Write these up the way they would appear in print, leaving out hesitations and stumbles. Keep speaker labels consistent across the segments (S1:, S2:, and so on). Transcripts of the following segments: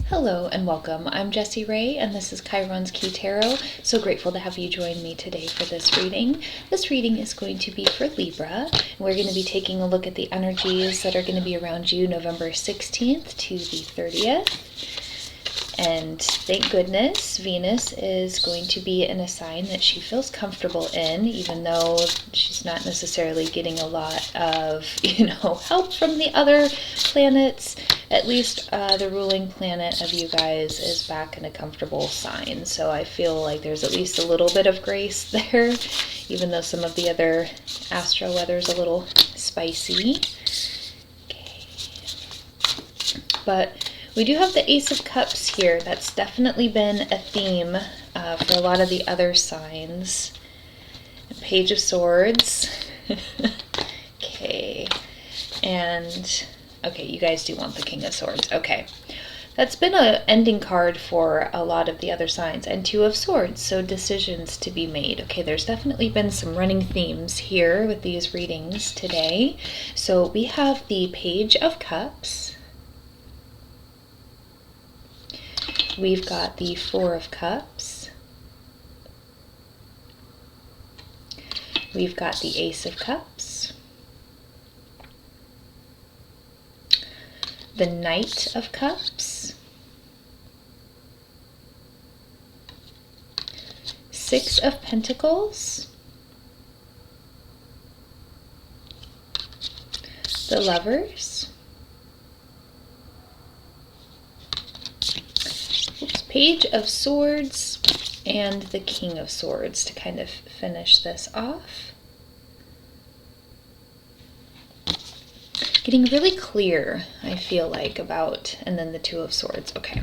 S1: Hello and welcome. I'm Jessie Ray and this is Chiron's Key Tarot. So grateful to have you join me today for this reading. This reading is going to be for Libra. We're going to be taking a look at the energies that are going to be around you November 16th to the 30th. And thank goodness Venus is going to be in a sign that she feels comfortable in, even though she's not necessarily getting a lot of, help from the other planets. At least the ruling planet of you guys is back in a comfortable sign. So I feel like there's at least a little bit of grace there, even though some of the other astro weather is a little spicy. Okay. But we do have the Ace of Cups here. That's definitely been a theme for a lot of the other signs. Page of Swords. Okay. And, okay, you guys do want the King of Swords. Okay. That's been an ending card for a lot of the other signs. And Two of Swords, so decisions to be made. Okay, there's definitely been some running themes here with these readings today. So we have the Page of Cups. We've got the Four of Cups. We've got the Ace of Cups. The Knight of Cups. Six of Pentacles. The Lovers. Page of Swords and the King of Swords to kind of finish this off. Getting really clear, I feel like, about, and then the Two of Swords. Okay,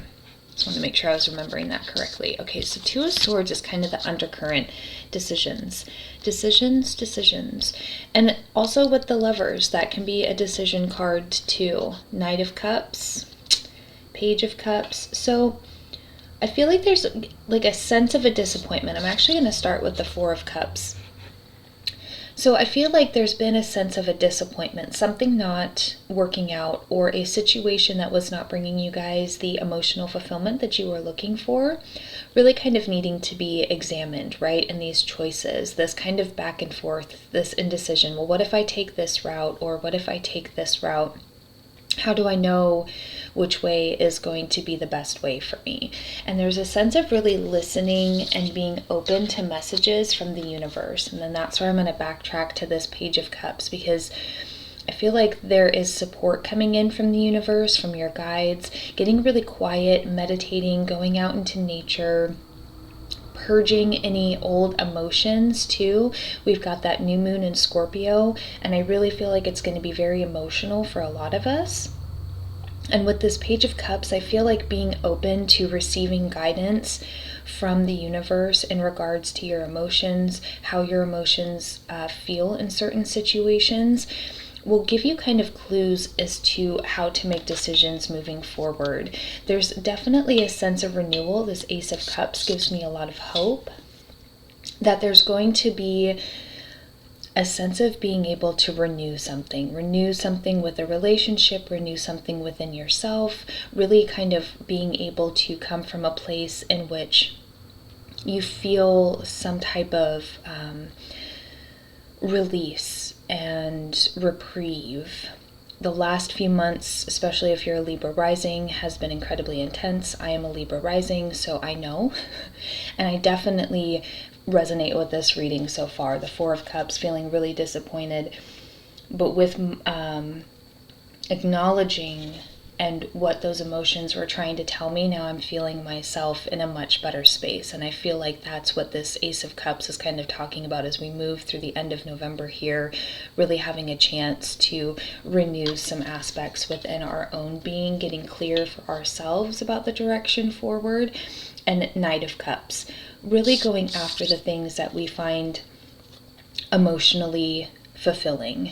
S1: just want to make sure I was remembering that correctly. Okay, so Two of Swords is kind of the undercurrent. Decisions. And also with the Lovers, that can be a decision card too. Knight of Cups, Page of Cups. So I feel like there's like a sense of a disappointment. I'm actually going to start with the Four of Cups. So I feel like there's been a sense of a disappointment, something not working out, or a situation that was not bringing you guys the emotional fulfillment that you were looking for, really kind of needing to be examined, right? In these choices, this kind of back and forth, this indecision. Well, what if I take this route, or what if I take this route? How do I know which way is going to be the best way for me? And there's a sense of really listening and being open to messages from the universe. And then that's where I'm going to backtrack to this Page of Cups, because I feel like there is support coming in from the universe, from your guides, getting really quiet, meditating, going out into nature, purging any old emotions too. We've got that new moon in Scorpio, and I really feel like it's going to be very emotional for a lot of us. And with this Page of Cups, I feel like being open to receiving guidance from the universe in regards to your emotions, how your emotions feel in certain situations, will give you kind of clues as to how to make decisions moving forward. There's definitely a sense of renewal. This Ace of Cups gives me a lot of hope that there's going to be a sense of being able to renew something with a relationship, renew something within yourself, really kind of being able to come from a place in which you feel some type of release and reprieve. The last few months, especially if you're a Libra rising, has been incredibly intense. I am a Libra rising, so I know. And I definitely resonate with this reading so far. The Four of Cups, feeling really disappointed, but with acknowledging and what those emotions were trying to tell me, now I'm feeling myself in a much better space. And I feel like that's what this Ace of Cups is kind of talking about as we move through the end of November here, really having a chance to renew some aspects within our own being, getting clear for ourselves about the direction forward. And Knight of Cups, really going after the things that we find emotionally fulfilling.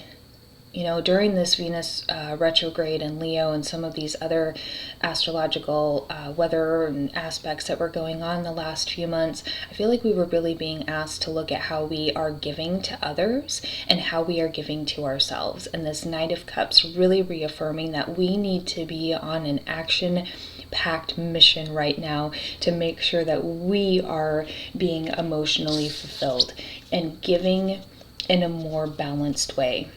S1: You know, during this Venus retrograde in Leo and some of these other astrological weather and aspects that were going on the last few months, I feel like we were really being asked to look at how we are giving to others and how we are giving to ourselves. And this Knight of Cups really reaffirming that we need to be on an action packed mission right now to make sure that we are being emotionally fulfilled and giving in a more balanced way.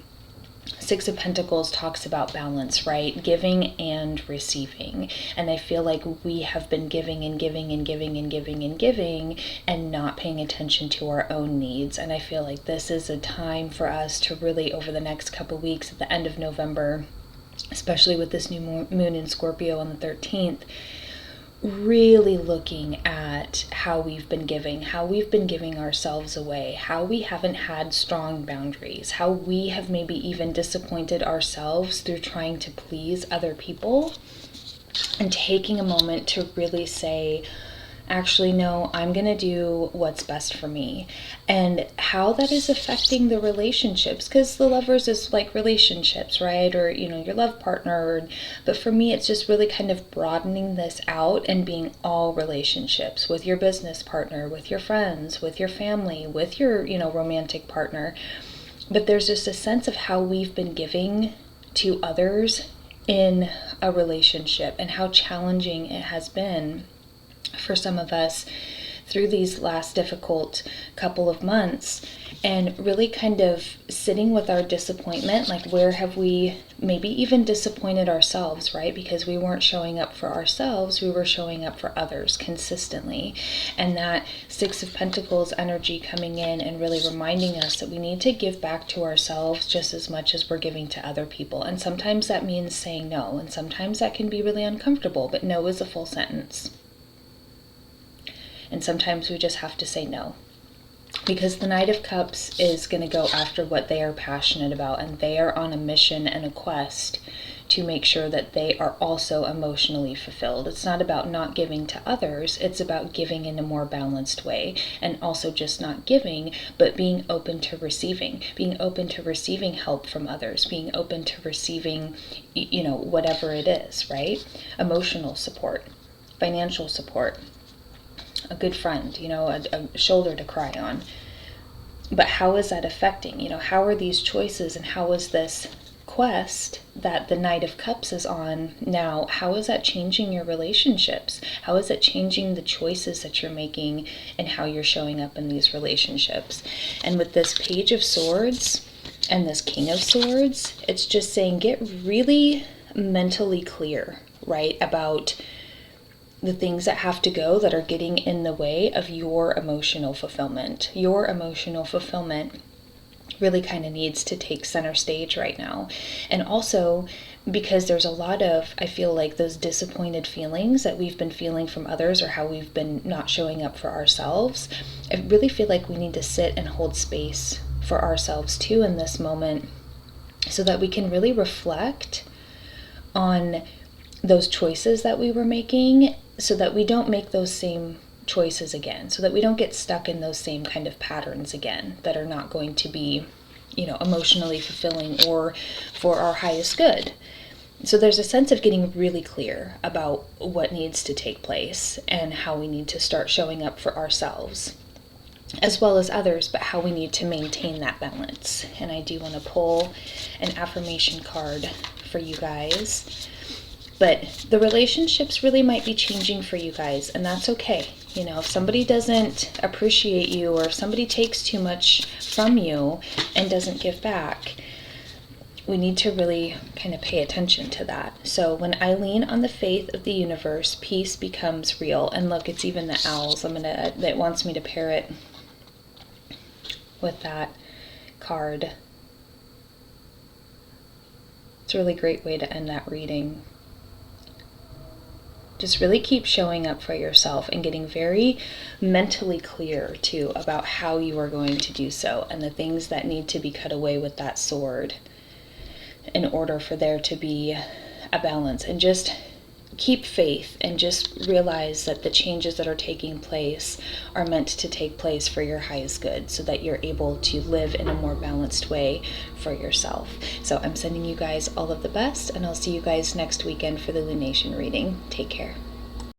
S1: Six of Pentacles talks about balance, right? Giving and receiving. And I feel like we have been giving and giving and giving and giving and giving and not paying attention to our own needs. And I feel like this is a time for us to really, over the next couple weeks at the end of November, especially with this new moon in Scorpio on the 13th, really looking at how we've been giving ourselves away, how we haven't had strong boundaries, how we have maybe even disappointed ourselves through trying to please other people, and taking a moment to really say, actually, no, I'm going to do what's best for me, and how that is affecting the relationships, because the Lovers is like relationships, right? Or, your love partner. But for me, it's just really kind of broadening this out and being all relationships, with your business partner, with your friends, with your family, with your, romantic partner. But there's just a sense of how we've been giving to others in a relationship and how challenging it has been for some of us through these last difficult couple of months, and really kind of sitting with our disappointment, like where have we maybe even disappointed ourselves, right? Because we weren't showing up for ourselves, we were showing up for others consistently. And that Six of Pentacles energy coming in and really reminding us that we need to give back to ourselves just as much as we're giving to other people. And sometimes that means saying no, and sometimes that can be really uncomfortable, but no is a full sentence. And sometimes we just have to say no, because the Knight of Cups is going to go after what they are passionate about, and they are on a mission and a quest to make sure that they are also emotionally fulfilled. It's not about not giving to others, it's about giving in a more balanced way, and also just not giving, but being open to receiving help from others, being open to receiving, whatever it is, right? Emotional support, financial support, a good friend, a shoulder to cry on. But how is that affecting? How are these choices, and how is this quest that the Knight of Cups is on now, how is that changing your relationships? How is it changing the choices that you're making and how you're showing up in these relationships? And with this Page of Swords and this King of Swords, it's just saying get really mentally clear, right, about the things that have to go that are getting in the way of your emotional fulfillment. Your emotional fulfillment really kind of needs to take center stage right now. And also because there's a lot of, I feel like, those disappointed feelings that we've been feeling from others, or how we've been not showing up for ourselves. I really feel like we need to sit and hold space for ourselves too in this moment, so that we can really reflect on those choices that we were making, so that we don't make those same choices again, so that we don't get stuck in those same kind of patterns again that are not going to be, emotionally fulfilling or for our highest good. So there's a sense of getting really clear about what needs to take place and how we need to start showing up for ourselves as well as others, but how we need to maintain that balance. And I do want to pull an affirmation card for you guys. But the relationships really might be changing for you guys, and that's okay. If somebody doesn't appreciate you, or if somebody takes too much from you and doesn't give back, we need to really kind of pay attention to that. So when I lean on the faith of the universe, peace becomes real. And look, it's even the owls. That wants me to pair it with that card. It's a really great way to end that reading. Just really keep showing up for yourself and getting very mentally clear too about how you are going to do so, and the things that need to be cut away with that sword in order for there to be a balance. And just keep faith and just realize that the changes that are taking place are meant to take place for your highest good, so that you're able to live in a more balanced way for yourself. So I'm sending you guys all of the best, and I'll see you guys next weekend for the Lunation reading. Take care.